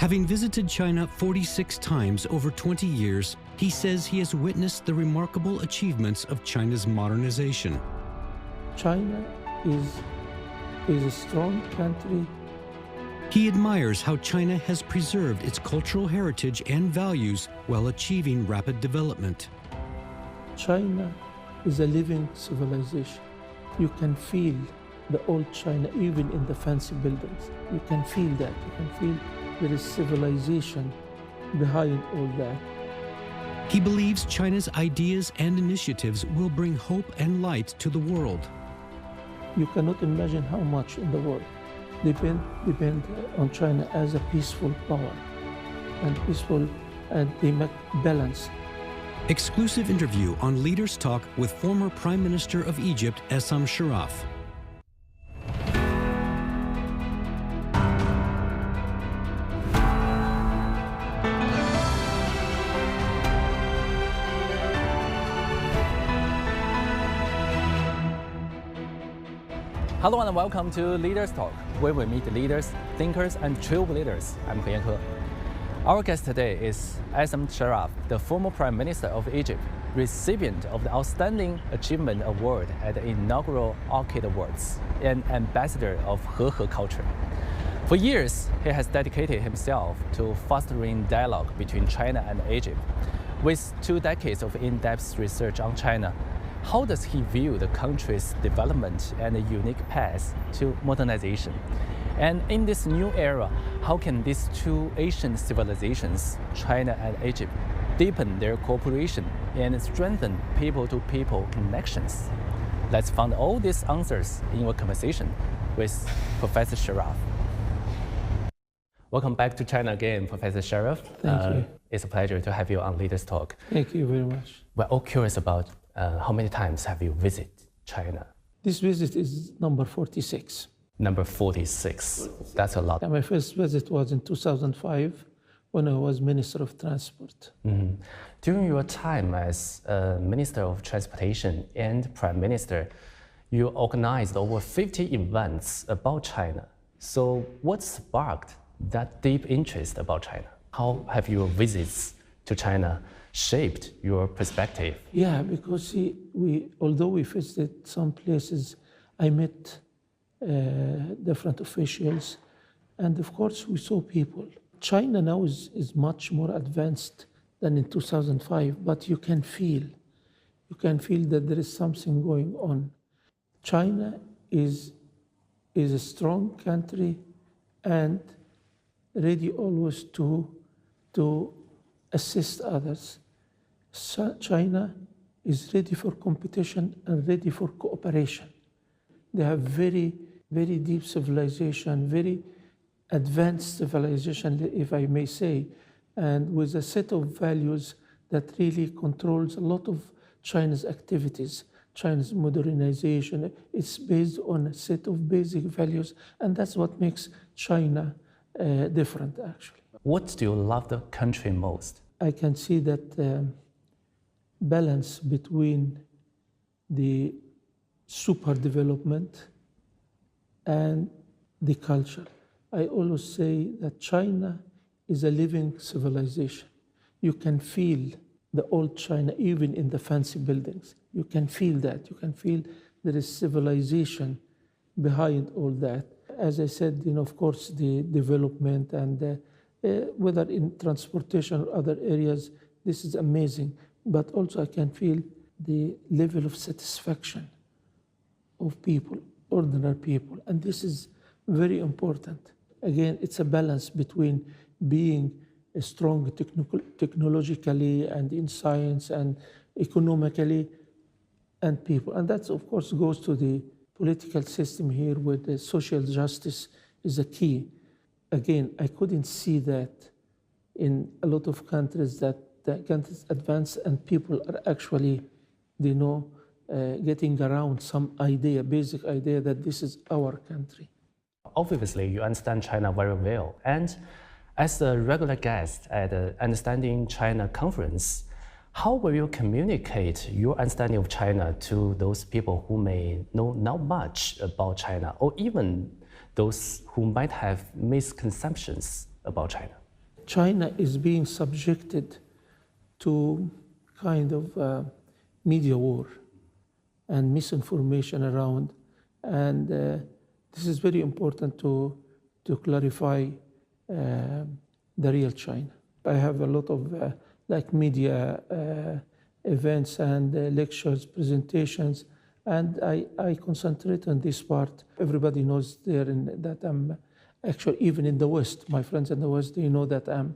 Having visited China 46 times over 20 years, he says he has witnessed the remarkable achievements of China's modernization. China is a strong country. He admires how China has preserved its cultural heritage and values while achieving rapid development. China is a living civilization. You can feel the old China even in the fancy buildings. You can feel that. You can feel there is civilization behind all that. He believes China's ideas and initiatives will bring hope and light to the world. You cannot imagine how much in the world depend on China as a peaceful power and they make balance. Exclusive interview on Leaders Talk with former Prime Minister of Egypt, Essam Sharaf. Hello and welcome to Leaders Talk, where we meet leaders, thinkers, and trailblazers. I'm Yanke. Our guest today is Essam Sharaf, the former Prime Minister of Egypt, recipient of the Outstanding Achievement Award at the inaugural Orchid Awards, and ambassador of He culture. For years, he has dedicated himself to fostering dialogue between China and Egypt. With 2 decades of in-depth research on China, how does he view the country's development and the unique path to modernization? And in this new era, how can these two ancient civilizations, China and Egypt, deepen their cooperation and strengthen people-to-people connections? Let's find all these answers in our conversation with Professor Sharaf. Welcome back to China again, Professor Sharaf. Thank you. It's a pleasure to have you on Leaders Talk. Thank you very much. We're all curious about how many times have you visited China? This visit is number 46. Number 46. That's a lot. My first visit was in 2005 when I was Minister of Transport. Mm-hmm. During your time as Minister of Transportation and Prime Minister, you organized over 50 events about China. So what sparked that deep interest about China? How have your visits to China shaped your perspective? Yeah, because although we visited some places, I met different officials, and of course we saw people. China now is much more advanced than in 2005, but you can feel that there is something going on. China is a strong country and ready always to assist others. China is ready for competition and ready for cooperation. They have very, very deep civilization, very advanced civilization, if I may say, and with a set of values that really controls a lot of China's activities. China's modernization, it's based on a set of basic values, and that's what makes China different, actually. What do you love the country most? I can see that balance between the super development and the culture. I always say that China is a living civilization. You can feel the old China even in the fancy buildings. You can feel that. You can feel there is civilization behind all that. As I said, of course, the development and whether in transportation or other areas, this is amazing. But also I can feel the level of satisfaction of people, ordinary people. And this is very important. Again, it's a balance between being a strong technologically and in science and economically and people. And that, of course, goes to the political system here where the social justice is a key. Again, I couldn't see that in a lot of countries that the countries advance and people are actually, getting around some idea, basic idea that this is our country. Obviously, you understand China very well. And as a regular guest at the Understanding China conference, how will you communicate your understanding of China to those people who may know not much about China, or even those who might have misconceptions about China? China is being subjected to kind of media war and misinformation around. And this is very important to clarify the real China. I have a lot of like media events and lectures, presentations, and I concentrate on this part. Everybody knows that I'm actually, even in the West, my friends in the West, they know that I'm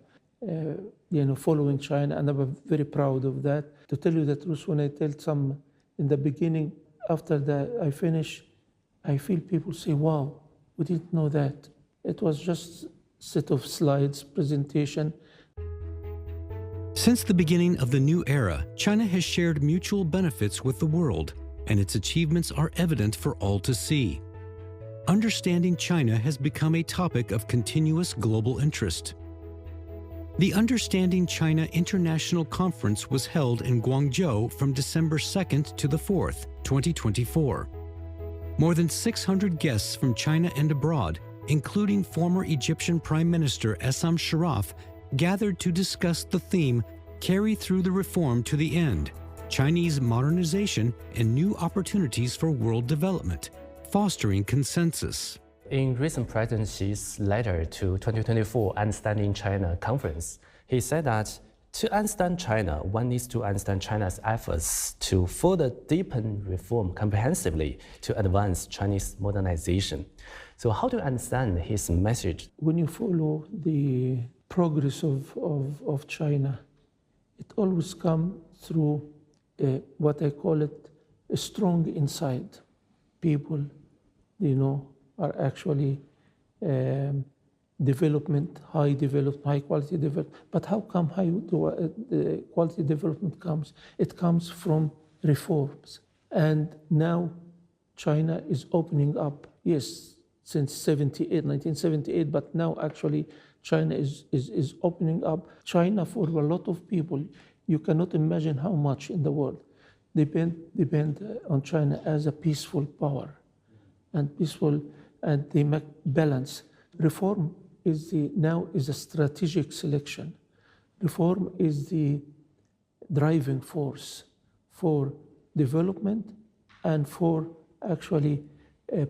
following China, and I'm very proud of that. To tell you the truth, when I tell some in the beginning, after that I finish, I feel people say, wow, we didn't know that. It was just a set of slides, presentation. Since the beginning of the new era, China has shared mutual benefits with the world, and its achievements are evident for all to see. Understanding China has become a topic of continuous global interest. The Understanding China International Conference was held in Guangzhou from December 2nd to the 4th, 2024. More than 600 guests from China and abroad, including former Egyptian Prime Minister Essam Sharaf, gathered to discuss the theme, Carry Through the Reform to the End, Chinese Modernization and New Opportunities for World Development, Fostering Consensus. In recent President Xi's letter to 2024 Understanding China Conference, he said that to understand China, one needs to understand China's efforts to further deepen reform comprehensively to advance Chinese modernization. So how do you understand his message? When you follow the progress of China, it always comes through what I call it a strong inside. People, are actually development, high quality development. But how come the quality development comes? It comes from reforms. And now China is opening up, yes, since 1978, but now actually China is opening up. China, for a lot of people, you cannot imagine how much in the world depend on China as a peaceful power and they make balance. Reform now is a strategic selection. Reform is the driving force for development and for actually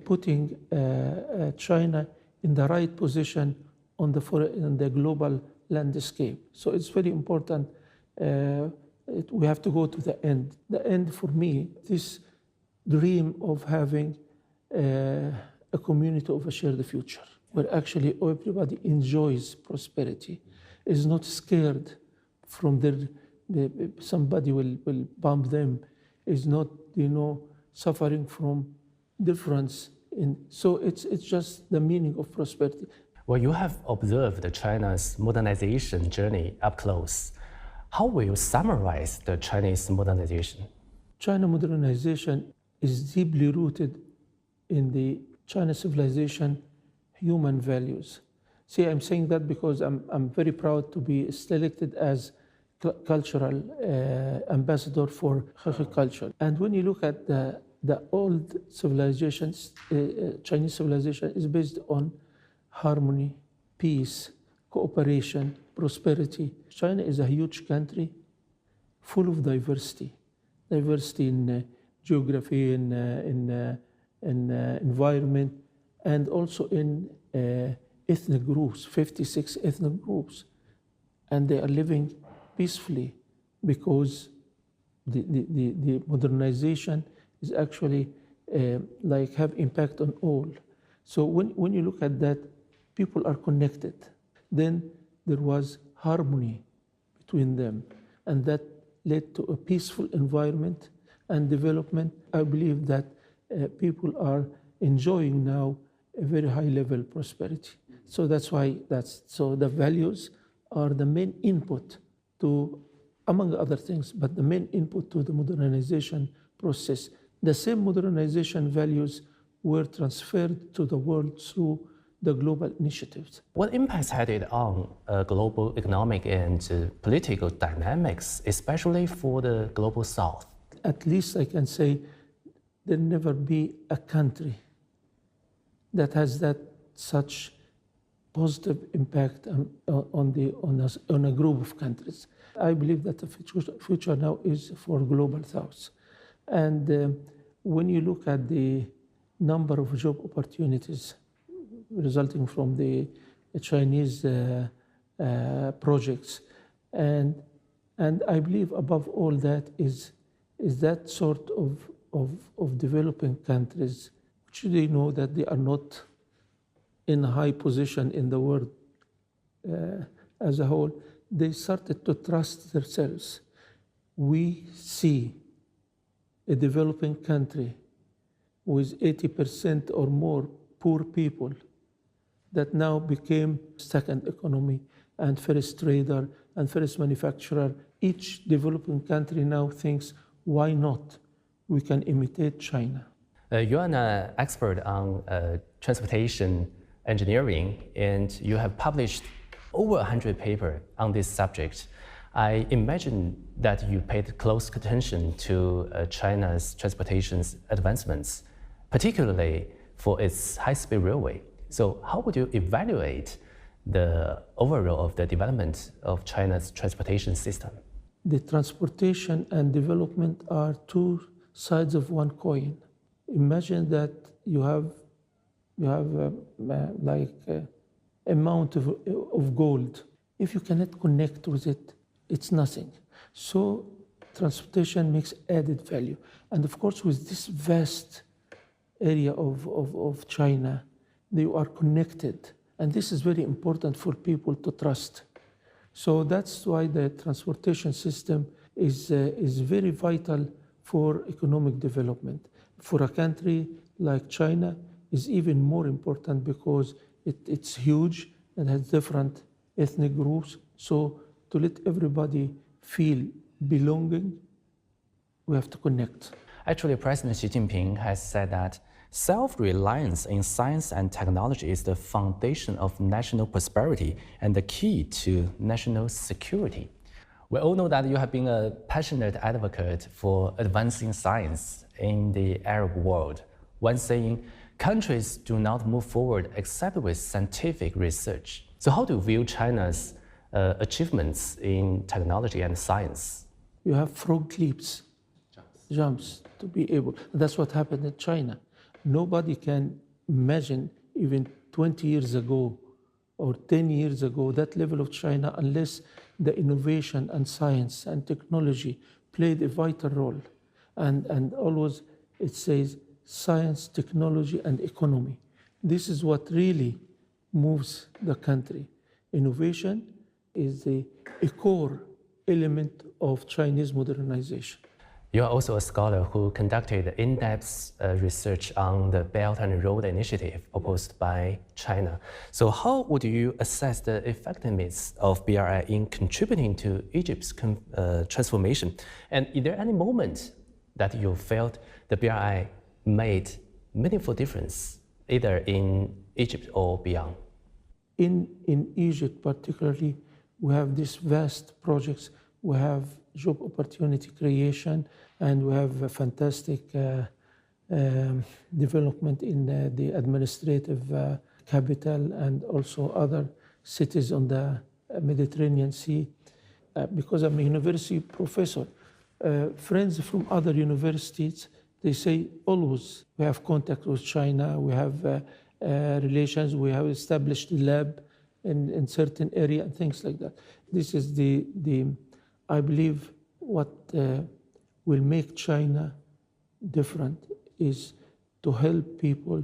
putting China in the right position in the global landscape. So it's very important. We have to go to the end. The end for me, this dream of having a community of a shared future, where actually everybody enjoys prosperity, is not scared from somebody will bomb them, is not suffering from difference. So it's just the meaning of prosperity. Well, you have observed China's modernization journey up close. How will you summarize the Chinese modernization? China modernization is deeply rooted in the China civilization human values. See, I'm saying that because I'm very proud to be selected as cultural ambassador for Hakka culture. And when you look at the old civilizations, Chinese civilization is based on harmony, peace, cooperation, prosperity. China is a huge country full of diversity in geography, in environment, and also in ethnic groups, 56 ethnic groups. And they are living peacefully because the modernization is actually have impact on all. So when you look at that, people are connected. Then there was harmony between them, and that led to a peaceful environment and development. I believe that people are enjoying now a very high level prosperity. So that's why so the values are the main input to, among other things, but the main input to the modernization process. The same modernization values were transferred to the world through the global initiatives. What impacts had it on global economic and political dynamics, especially for the global South? At least I can say there'll never be a country that has such positive impact on a group of countries. I believe that the future now is for global south. And when you look at the number of job opportunities resulting from the Chinese projects, and I believe above all that is that sort of developing countries, which they know that they are not in a high position in the world as a whole, they started to trust themselves. We see a developing country with 80% or more poor people that now became second economy and first trader and first manufacturer. Each developing country now thinks, why not? We can imitate China. You're an expert on transportation engineering, and you have published over 100 papers on this subject. I imagine that you paid close attention to China's transportation advancements, particularly for its high-speed railway. So how would you evaluate the overall of the development of China's transportation system? The transportation and development are two sides of one coin. Imagine that you have amount of gold. If you cannot connect with it, it's nothing. So transportation makes added value. And of course, with this vast area of China, they are connected. And this is very important for people to trust. So that's why the transportation system is very vital for economic development. For a country like China, is even more important because it's huge and has different ethnic groups. So to let everybody feel belonging, we have to connect. Actually, President Xi Jinping has said that self-reliance in science and technology is the foundation of national prosperity and the key to national security. We all know that you have been a passionate advocate for advancing science in the Arab world, when saying countries do not move forward except with scientific research. So how do you view China's achievements in technology and science? You have frog leaps, jumps to be able. That's what happened in China. Nobody can imagine even 20 years ago or 10 years ago that level of China unless the innovation and science and technology played a vital role. And always it says science, technology, and economy. This is what really moves the country. Innovation is a core element of Chinese modernization. You are also a scholar who conducted in-depth research on the Belt and Road Initiative proposed by China. So how would you assess the effectiveness of BRI in contributing to Egypt's transformation? And is there any moment that you felt the BRI made meaningful difference, either in Egypt or beyond? In Egypt particularly, we have these vast projects. We have job opportunity creation, and we have a fantastic development in the administrative capital and also other cities on the Mediterranean Sea. Because I'm a university professor, friends from other universities, they say always we have contact with China, we have relations, we have established a lab in certain area and things like that. This is I believe what will make China different is to help people,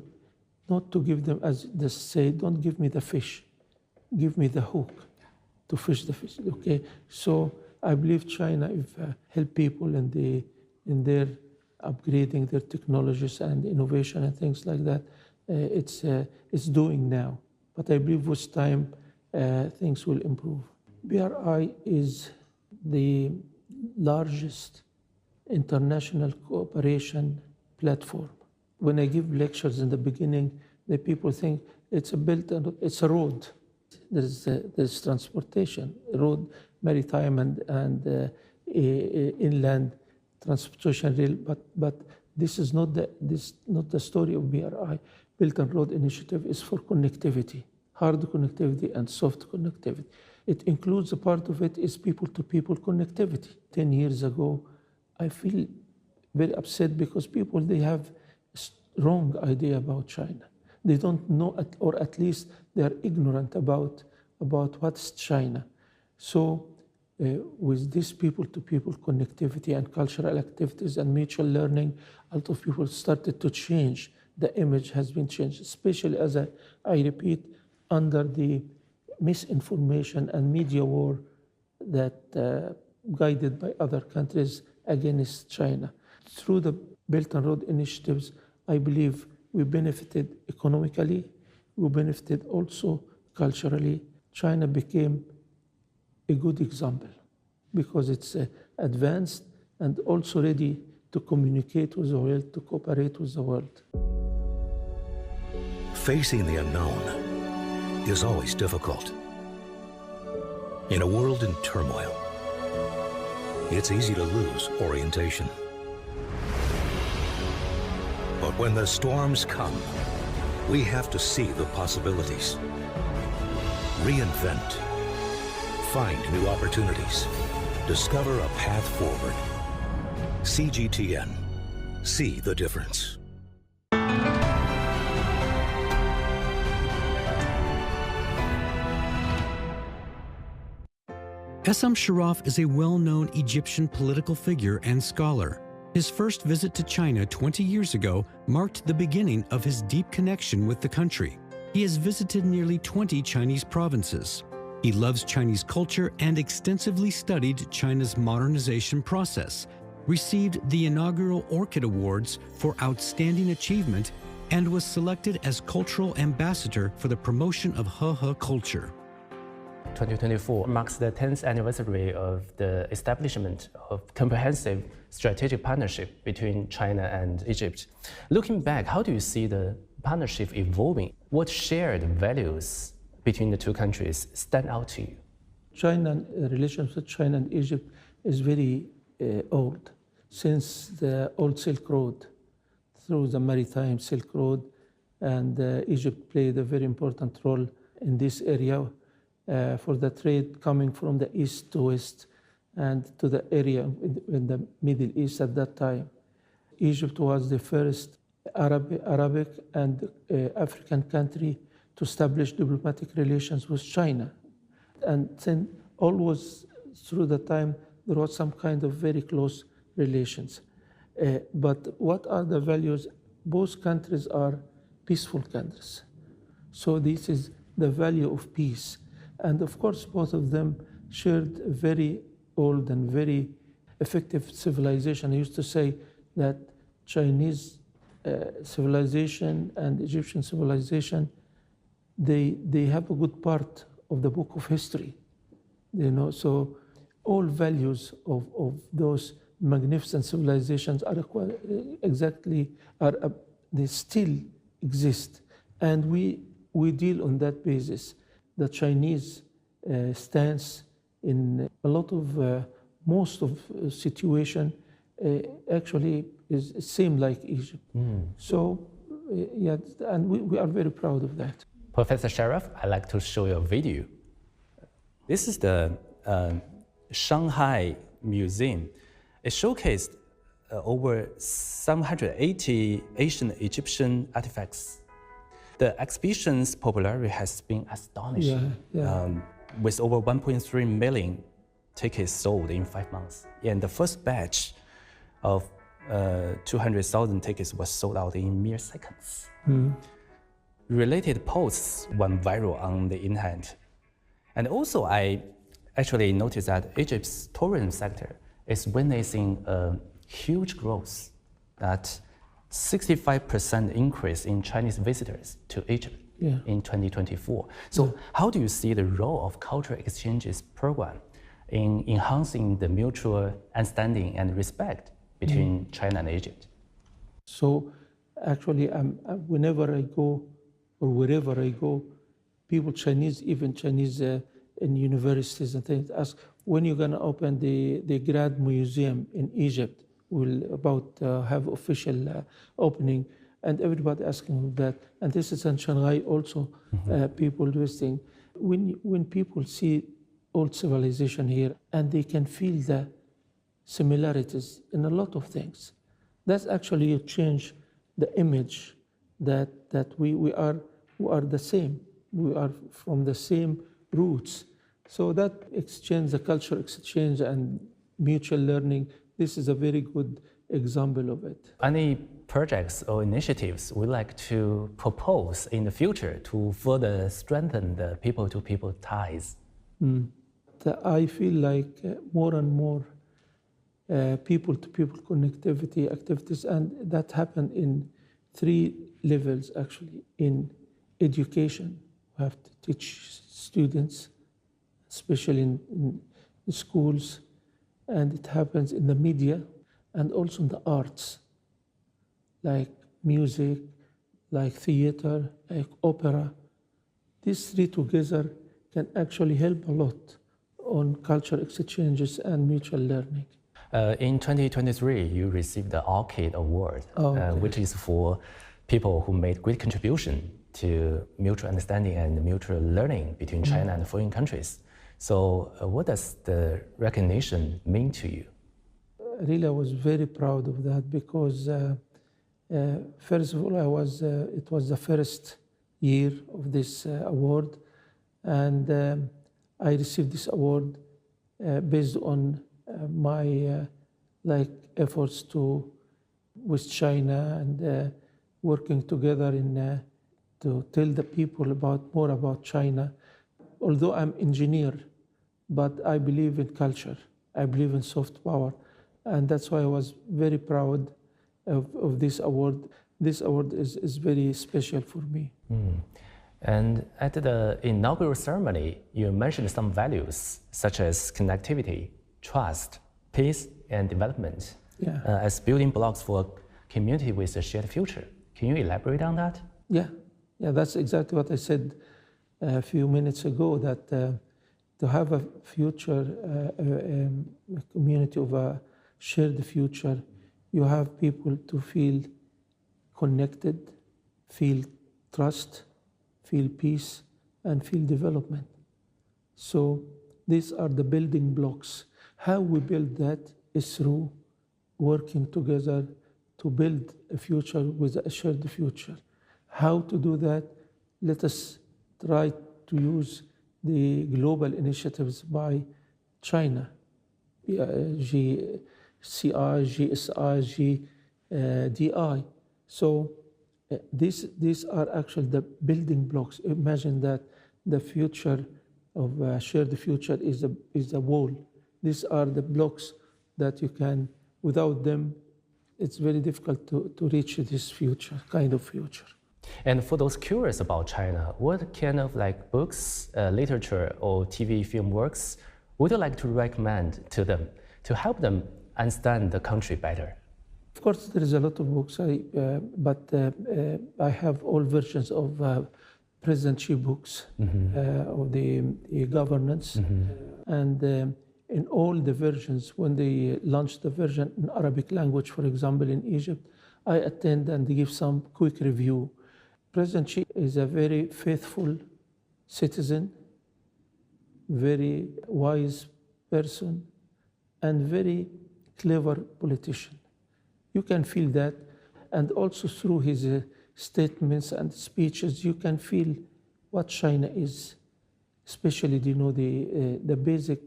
not to give them, as they say, don't give me the fish, give me the hook to fish the fish, okay? So I believe China, if help people in their upgrading their technologies and innovation and things like that, it's doing now. But I believe with time, things will improve. BRI is the largest international cooperation platform. When I give lectures in the beginning, the people think it's a road. There's transportation, road, maritime, and inland transportation rail. But this is not the story of BRI. Belt and Road Initiative is for connectivity. hard connectivity and soft connectivity. It includes a part of it is people-to-people connectivity. 10 years ago, I feel very upset because people, they have a wrong idea about China. They don't know, or at least they are ignorant about what's China. So with this people-to-people connectivity and cultural activities and mutual learning, a lot of people started to change. The image has been changed, especially as I repeat, under the misinformation and media war that guided by other countries against China. Through the Belt and Road initiatives, I believe we benefited economically, we benefited also culturally. China became a good example because it's advanced and also ready to communicate with the world, to cooperate with the world. Facing the unknown is always difficult. In a world in turmoil, it's easy to lose orientation. But when the storms come, we have to see the possibilities, reinvent, find new opportunities, discover a path forward. CGTN. See the difference. Essam Sharaf is a well-known Egyptian political figure and scholar. His first visit to China 20 years ago marked the beginning of his deep connection with the country. He has visited nearly 20 Chinese provinces. He loves Chinese culture and extensively studied China's modernization process, received the inaugural Orchid Awards for Outstanding Achievement, and was selected as Cultural Ambassador for the promotion of He culture. 2024 marks the 10th anniversary of the establishment of comprehensive strategic partnership between China and Egypt. Looking back, how do you see the partnership evolving? What shared values between the two countries stand out to you? Relations with China and Egypt is very old, since the old Silk Road, through the maritime Silk Road, and Egypt played a very important role in this area for the trade coming from the east to west and to the area in the Middle East at that time. Egypt was the first Arabic and African country to establish diplomatic relations with China. And then always through the time, there was some kind of very close relations. But what are the values? Both countries are peaceful countries. So this is the value of peace. And of course, both of them shared a very old and very effective civilization. I used to say that Chinese civilization and Egyptian civilization, they have a good part of the book of history, you know. So all values of those magnificent civilizations are they still exist, and we deal on that basis. The Chinese stance in a lot of most of situation actually is same like Egypt. So yeah, and we are very proud of that. Professor Sharaf, I'd like to show you a video. This is the Shanghai Museum. It showcased over 780 ancient Egyptian artifacts. The exhibition's popularity has been astonishing, with over 1.3 million tickets sold in 5 months. And the first batch of 200,000 tickets was sold out in mere seconds. Related posts went viral on the internet. And also, I actually noticed that Egypt's tourism sector is witnessing a huge growth, that 65% increase in Chinese visitors to Egypt in 2024. So how do you see the role of cultural exchanges program in enhancing the mutual understanding and respect between China and Egypt? So actually, whenever I go or wherever I go, people, even Chinese in universities and things, ask, when you're going to open the Grand Museum in Egypt? We'll about have official opening. and everybody asking that. And this is in Shanghai also, people visiting. When people see old civilization here and they can feel the similarities in a lot of things, that's actually a change the image that we are the same. We are from the same roots. So that exchange, the culture exchange and mutual learning, this is a very good example of it. Any projects or initiatives we like to propose in the future to further strengthen the people-to-people ties? I feel like more and more people-to-people connectivity activities, and that happen in 3 levels actually. In education, we have to teach students, especially in schools, and it happens in the media and also in the arts, like music, like theater, like opera. These 3 together can actually help a lot on cultural exchanges and mutual learning. In 2023, you received the Orchid Award, which is for people who made great contribution to mutual understanding and mutual learning between China and foreign countries. So what does the recognition mean to you? Really, I was very proud of that because, first of all, it was the first year of this award, and I received this award based on my efforts with China and working together to tell the people more about China. Although I'm engineer, but I believe in culture. I believe in soft power, and that's why I was very proud of this award. This award is very special for me. And at the inaugural ceremony, you mentioned some values such as connectivity, trust, peace, and development as building blocks for a community with a shared future. Can you elaborate on that? Yeah, that's exactly what I said a few minutes ago, that to have a future, a community of a shared future, you have people to feel connected, feel trust, feel peace, and feel development. So these are the building blocks. How we build that is through working together to build a future with a shared future. How to do that? Let us try to use the global initiatives by China, GCI, GSI, GDI. So these are actually the building blocks. Imagine that the future of a shared future is a wall. These are the blocks that you can, without them, it's very difficult to reach this kind of future. And for those curious about China, what kind of books, literature, or TV film works would you like to recommend to them to help them understand the country better? Of course, there is a lot of books, but I have all versions of President Xi books of the governance. And in all the versions, when they launched the version in Arabic language, for example, in Egypt, I attend and give some quick review. President Xi is a very faithful citizen, very wise person, and very clever politician. You can feel that, and also through his statements and speeches, you can feel what China is, especially the basic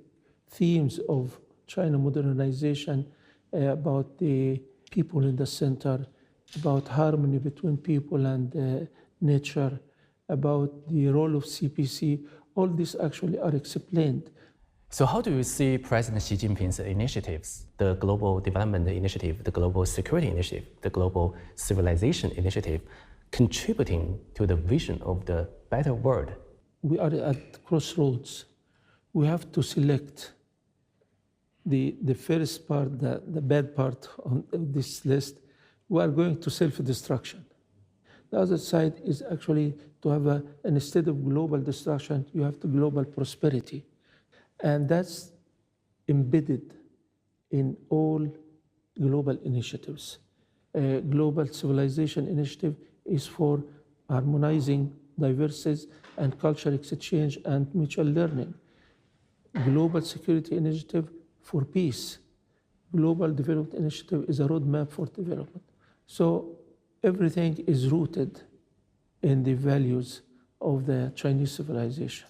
themes of China modernization, about the people in the center, about harmony between people and nature, about the role of CPC. All these actually are explained. So how do you see President Xi Jinping's initiatives, the Global Development Initiative, the Global Security Initiative, the Global Civilization Initiative, contributing to the vision of the better world? We are at crossroads. We have to select the first part, the bad part on this list. We are going to self-destruction. The other side is actually to have instead of global destruction, you have to global prosperity. And that's embedded in all global initiatives. Global Civilization Initiative is for harmonizing diversities and cultural exchange and mutual learning. Global Security Initiative for peace. Global Development Initiative is a roadmap for development. So everything is rooted in the values of the Chinese civilization.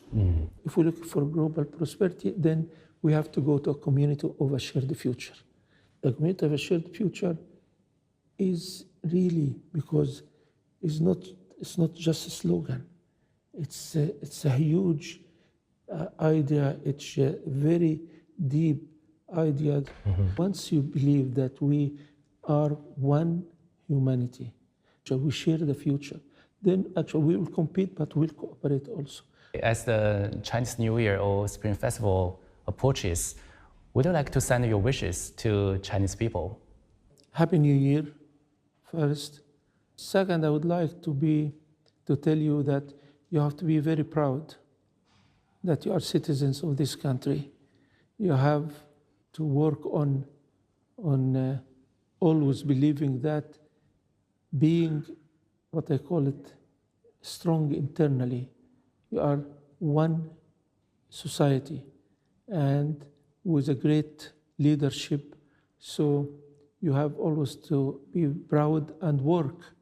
If we look for global prosperity, then we have to go to a community of a shared future. A community of a shared future is really, because it's not just a slogan. It's a huge idea. It's a very deep idea. Once you believe that we are one humanity, so we share the future, then actually we will compete, but we'll cooperate also. As the Chinese New Year or Spring Festival approaches, would you like to send your wishes to Chinese people? Happy New Year, first. Second, I would like to tell you that you have to be very proud that you are citizens of this country. You have to work on always believing that being, what I call it, strong internally. You are one society and with a great leadership. So you have always to be proud and work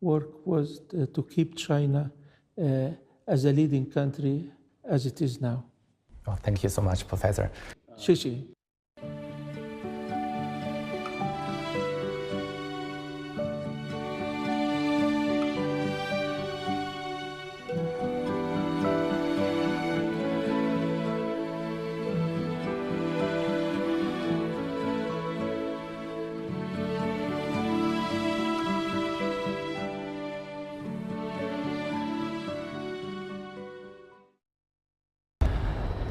was to keep China as a leading country as it is now. Oh, thank you so much, Professor. 谢谢。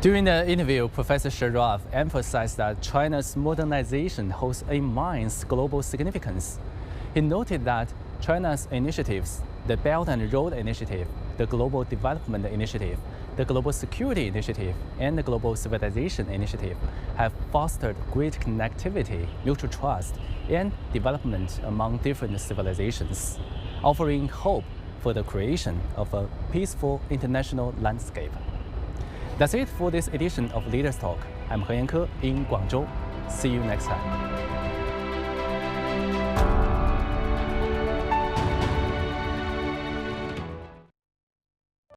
During the interview, Professor Sharaf emphasized that China's modernization holds immense global significance. He noted that China's initiatives, the Belt and Road Initiative, the Global Development Initiative, the Global Security Initiative, and the Global Civilization Initiative have fostered great connectivity, mutual trust, and development among different civilizations, offering hope for the creation of a peaceful international landscape. That's it for this edition of Leaders Talk. I'm Yanke in Guangzhou. See you next time.